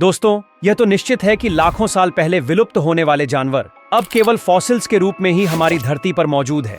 दोस्तों, यह तो निश्चित है कि लाखों साल पहले विलुप्त होने वाले जानवर अब केवल फॉसिल्स के रूप में ही हमारी धरती पर मौजूद है।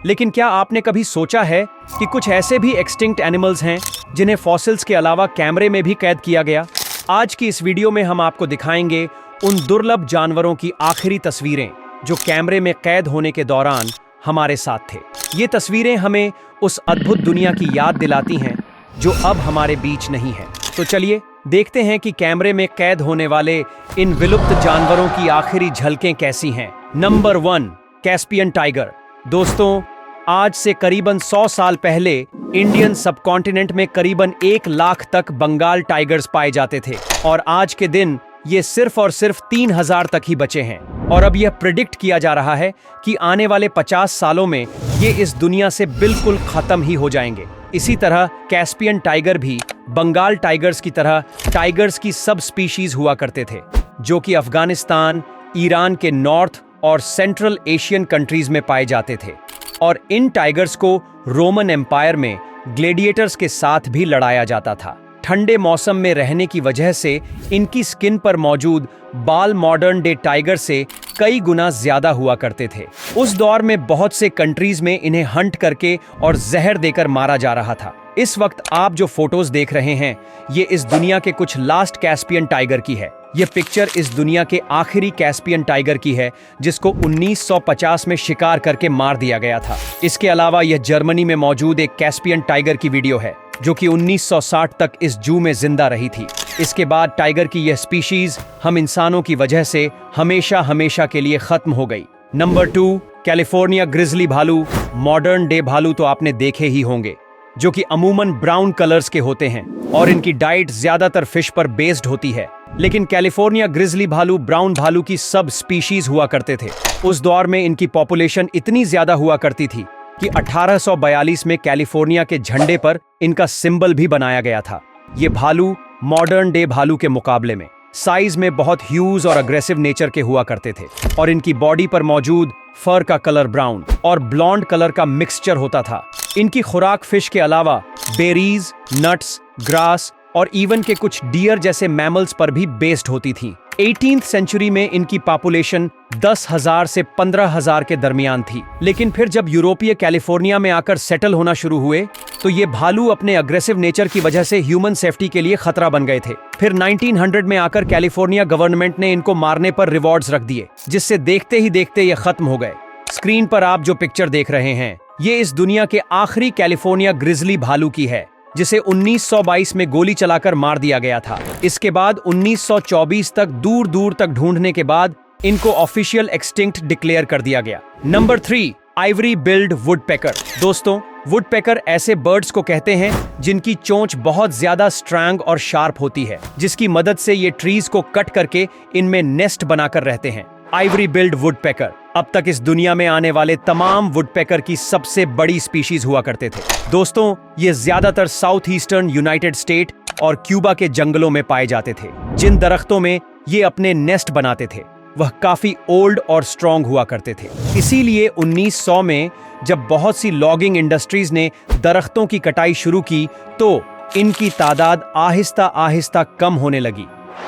लेकिन क्या आपने कभी सोचा है कि कुछ ऐसे भी एक्सटिंक्ट एनिमल्स हैं जिन्हें फॉसिल्स के अलावा कैमरे में भी कैद किया गया? आज की इस वीडियो में हम आपको दिखाएंगे उन दुर्लभ जानवरों की आखिरी तस्वीरें जो कैमरे में कैद होने के दौरान हमारे साथ थे। ये तस्वीरें हमें उस अद्भुत दुनिया की याद दिलाती हैं जो अब हमारे बीच नहीं है। तो चलिए देखते हैं कि कैमरे में कैद होने वाले इन विलुप्त जानवरों की आखिरी झलकें कैसी हैं। Number 1, Caspian tiger. दोस्तों, आज से करीबन 100 साल पहले इंडियन सबकॉन्टिनेंट में करीबन 1 लाख तक बंगाल टाइगर्स पाए जाते थे और आज के दिन ये सिर्फ और सिर्फ 3000 तक ही बचे हैं। और अब यह प्रिडिक्ट किया जा रहा है कि आने वाले 50 सालों में ये इस दुनिया से बिल्कुल खत्म ही हो जाएंगे। इसी तरह कैस्पियन टाइगर भी बंगाल टाइगर्स की तरह टाइगर्स की सब स्पीशीज हुआ करते थे, जो कि अफगानिस्तान, ईरान के नॉर्थ और सेंट्रल एशियन कंट्रीज में पाए जाते थे। और इन टाइगर्स को रोमन एम्पायर में ग्लेडिएटर्स के साथ भी लड़ाया जाता था। ठंडे मौसम में रहने की वजह से इनकी स्किन पर मौजूद बाल मॉडर्न डे टाइगर से कई गुना ज्यादा हुआ करते थे। उस दौर में बहुत से कंट्रीज में इन्हें हंट करके और जहर देकर मारा जा रहा था। इस वक्त आप जो फोटोज देख रहे हैं, ये इस दुनिया के कुछ लास्ट कैस्पियन टाइगर की है। यह पिक्चर इस दुनिया के आखिरी कैस्पियन टाइगर की है, जिसको 1950 में शिकार करके मार दिया गया था। इसके अलावा यह जर्मनी में मौजूद एक कैस्पियन टाइगर की वीडियो है, जो कि 1960 तक इस जू में जिंदा रही थी। इसके बाद टाइगर की यह स्पीशीज हम इंसानों की वजह से हमेशा हमेशा के लिए खत्म हो गई। नंबर 2, कैलिफोर्निया ग्रिजली भालू। मॉडर्न डे भालू तो आपने देखे ही होंगे, जो कि अमूमन ब्राउन कलर्स के होते हैं और इनकी डाइट ज्यादातर फिश पर बेस्ड होती है। लेकिन कैलिफोर्निया ग्रिजली भालू ब्राउन भालू की सब स्पीशीज हुआ करते थे। उस दौर में इनकी पॉपुलेशन इतनी ज्यादा हुआ करती थी कि 1842 में कैलिफोर्निया के झंडे पर इनका सिंबल भी बनाया गया था। ये भालू मॉडर्न डे भालू के मुकाबले में साइज में बहुत ह्यूज और अग्रेसिव नेचर के हुआ करते थे और इनकी बॉडी पर मौजूद फर का कलर ब्राउन और ब्लॉन्ड कलर का मिक्सचर होता था। इनकी खुराक फिश के अलावा बेरीज, नट्स, ग्रास और इवन के कुछ डियर जैसे मैमल्स पर भी बेस्ड होती थी। 18th सेंचुरी में इनकी पॉपुलेशन 10,000 से 15,000 के दरमियान थी। लेकिन फिर जब यूरोपीय कैलिफोर्निया में आकर सेटल होना शुरू हुए, तो ये भालू अपने अग्रेसिव नेचर की वजह से ह्यूमन सेफ्टी के लिए खतरा बन गए थे। फिर 1900 में आकर कैलिफोर्निया गवर्नमेंट ने इनको मारने पर रिवॉर्ड्स रख दिए, जिससे देखते ही देखते ये खत्म हो गए। स्क्रीन पर आप जो पिक्चर देख रहे हैं, ये इस दुनिया के आखिरी कैलिफोर्निया ग्रिजली भालू की है, जिसे 1922 में गोली चलाकर मार दिया गया था। इसके बाद 1924 तक दूर दूर तक ढूंढने के बाद इनको ऑफिशियल एक्सटिंक्ट डिक्लेयर कर दिया गया। Number 3, Ivory build woodpecker. दोस्तों, वुडपेकर ऐसे बर्ड्स को कहते हैं जिनकी चोंच बहुत ज्यादा स्ट्रॉन्ग और शार्प होती है, जिसकी मदद से ये ट्रीज को कट करके इनमें नेस्ट बनाकर रहते हैं। आइवरी बिल्ड वुडपेकर अब तक इस दुनिया में आने वाले तमाम वुडपेकर की सबसे बड़ी स्पीशीज हुआ करते थे। दोस्तों, ये ज्यादातर साउथ ईस्टर्न यूनाइटेड स्टेट और क्यूबा के जंगलों में पाए जाते थे। जिन दरख्तों में ये अपने नेस्ट बनाते थे, वह काफी ओल्ड और स्ट्रॉन्ग हुआ करते थे। इसीलिए 1900 में जब बहुत सी लॉगिंग इंडस्ट्रीज ने दरख्तों की कटाई शुरू की, तो इनकी तादाद आहिस्ता आहिस्ता कम होने लगी।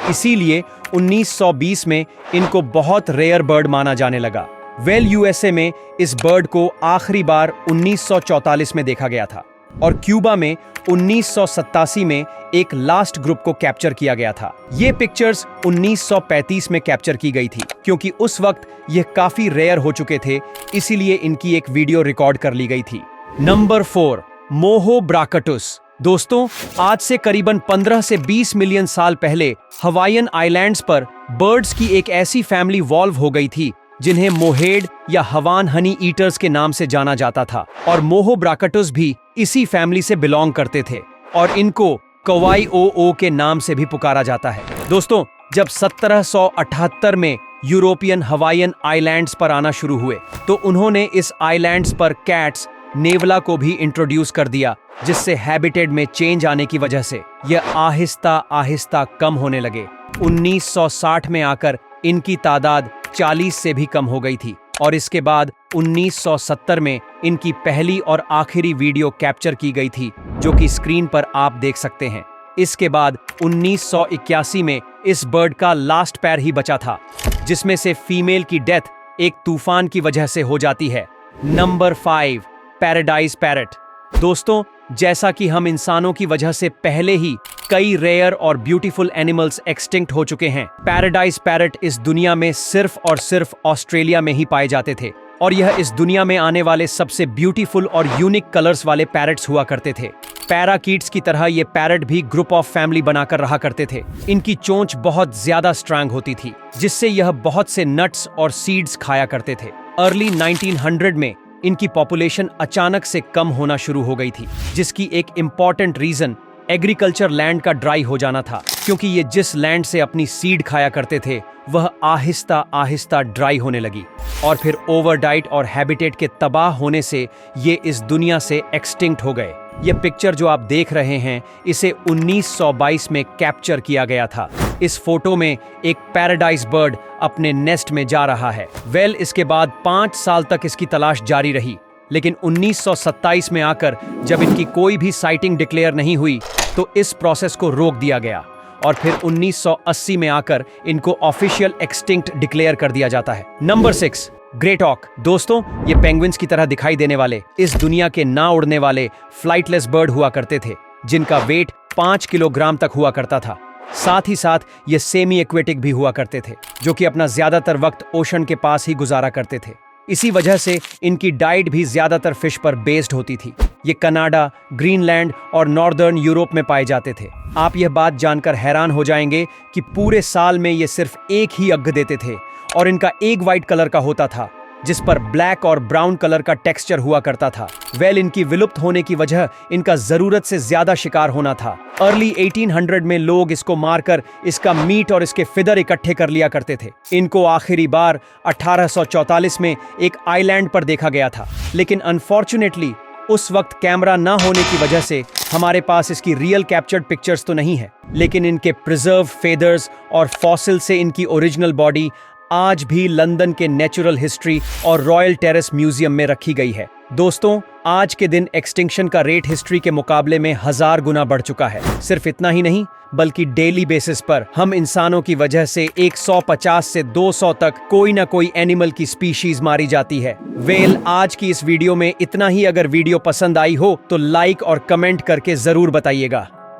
इसीलिए 1920 में इनको बहुत रेयर बर्ड माना जाने लगा। यूएसए में इस बर्ड को आखिरी बार 1944 में देखा गया था और क्यूबा में 1987 में एक लास्ट ग्रुप को कैप्चर किया गया था। ये पिक्चर्स 1935 में कैप्चर की गई थी, क्योंकि उस वक्त ये काफी रेयर हो चुके थे, इसीलिए इनकी एक वीडियो रिकॉर्ड कर ली गई थी। नंबर 4, मोहो ब्राकटुस। दोस्तों, आज से करीबन 15 से 20 मिलियन साल पहले हवाईयन आइलैंड्स पर बर्ड्स की एक ऐसी फैमिली वॉल्व हो गई थी जिन्हें मोहेड या हवान हनी ईटर्स के नाम से जाना जाता था, और मोहो ब्राकटुस भी इसी फैमिली से बिलोंग करते थे और इनको कवाई ओ के नाम से भी पुकारा जाता है। दोस्तों, जब 1778 में यूरोपियन हवाईयन आइलैंड्स पर आना शुरू हुए, तो उन्होंने इस आइलैंड्स पर कैट्स नेवला को भी इंट्रोड्यूस कर दिया, जिससे हैबिटेट में चेंज आने की वजह से यह आहिस्ता आहिस्ता कम होने लगे। 1960 में आकर इनकी तादाद 40 से भी कम हो गई थी और इसके बाद 1970 में इनकी पहली और आखिरी वीडियो कैप्चर की गई थी, जो कि स्क्रीन पर आप देख सकते हैं। इसके बाद 1981 में इस बर्ड का लास्ट पैर ही बचा था, जिसमें से फीमेल की डेथ एक तूफान की वजह से हो जाती है। Number 5, paradise parrot. दोस्तों, जैसा कि हम इंसानों की वजह से पहले ही कई रेयर और ब्यूटीफुल एनिमल्स एक्सटिंक्ट हो चुके हैं, पैराडाइज पैरट इस दुनिया में सिर्फ और सिर्फ ऑस्ट्रेलिया में ही पाए जाते थे और यह इस दुनिया में आने वाले सबसे ब्यूटीफुल और यूनिक कलर्स वाले पैरट्स हुआ करते थे। पैराकीट्स की तरह ये पैरट भी ग्रुप ऑफ फैमिली बनाकर रहा करते थे। इनकी चोंच बहुत ज्यादा स्ट्रांग होती थी, जिससे यह बहुत से नट्स और सीड्स खाया करते थे। अर्ली 1900 में इनकी पॉपुलेशन अचानक से कम होना शुरू हो गई थी, जिसकी एक इंपॉर्टेंट रीजन एग्रीकल्चर लैंड का ड्राई हो जाना था, क्योंकि ये जिस लैंड से अपनी सीड खाया करते थे वह आहिस्ता आहिस्ता ड्राई होने लगी और फिर ओवर डाइट और हैबिटेट के तबाह होने से ये इस दुनिया से एक्सटिंक्ट हो गए। ये पिक्चर जो आप देख रहे हैं, इसे 1922 में कैप्चर किया गया था। इस फोटो में एक पैराडाइज बर्ड अपने नेस्ट में जा रहा है। इसके बाद 5 साल तक इसकी तलाश जारी रही, लेकिन 1927 में आकर जब इनकी कोई भी साइटिंग डिक्लेयर नहीं हुई तो इस प्रोसेस को रोक दिया गया और फिर 1980 में आकर इनको ऑफिशियल एक्सटिंक्ट डिक्लेयर कर दिया जाता है। नंबर 6, ग्रेट ऑक। दोस्तों, ये पेंगुइन्स की तरह दिखाई देने वाले इस दुनिया के ना उड़ने वाले फ्लाइटलेस बर्ड हुआ करते थे, जिनका वेट 5 किलोग्राम तक हुआ करता था। साथ ही साथ ये सेमी एक्वेटिक भी हुआ करते थे, जो कि अपना ज्यादातर वक्त ओशन के पास ही गुजारा करते थे। इसी वजह से इनकी डाइट भी ज्यादातर फिश पर बेस्ड होती थी। ये कनाडा, ग्रीनलैंड और नॉर्दर्न यूरोप में पाए जाते थे। आप यह बात जानकर हैरान हो जाएंगे कि पूरे साल में ये सिर्फ एक ही अग देते थे और इनका एग वाइट कलर का होता था, जिस पर ब्लैक और ब्राउन कलर का टेक्सचर हुआ करता था। इनकी विलुप्त होने की वजह इनका जरूरत से ज्यादा शिकार होना था। अर्ली 1800 में लोग इसको मारकर इसका मीट और इसके फिदर इकट्ठे कर लिया करते थे। इनको आखिरी बार 1844 में एक आइलैंड पर देखा गया था, लेकिन अनफॉर्चुनेटली उस वक्त कैमरा ना होने की वजह से हमारे पास इसकी रियल कैप्चर्ड पिक्चर्स तो नहीं है, लेकिन इनके प्रिजर्व फेदर्स और फॉसिल से इनकी ओरिजिनल बॉडी आज भी लंदन के नेचुरल हिस्ट्री और रॉयल टेरेस म्यूजियम में रखी गई है। दोस्तों, आज के दिन एक्सटिंक्शन का रेट हिस्ट्री के मुकाबले में 1000 गुना बढ़ चुका है। सिर्फ इतना ही नहीं, बल्कि डेली बेसिस पर हम इंसानों की वजह से 150 से 200 तक कोई ना कोई एनिमल की स्पीशीज मारी जाती है। आज की इस वीडियो में इतना ही। अगर वीडियो पसंद आई हो तो लाइक और कमेंट करके जरूर बताइएगा।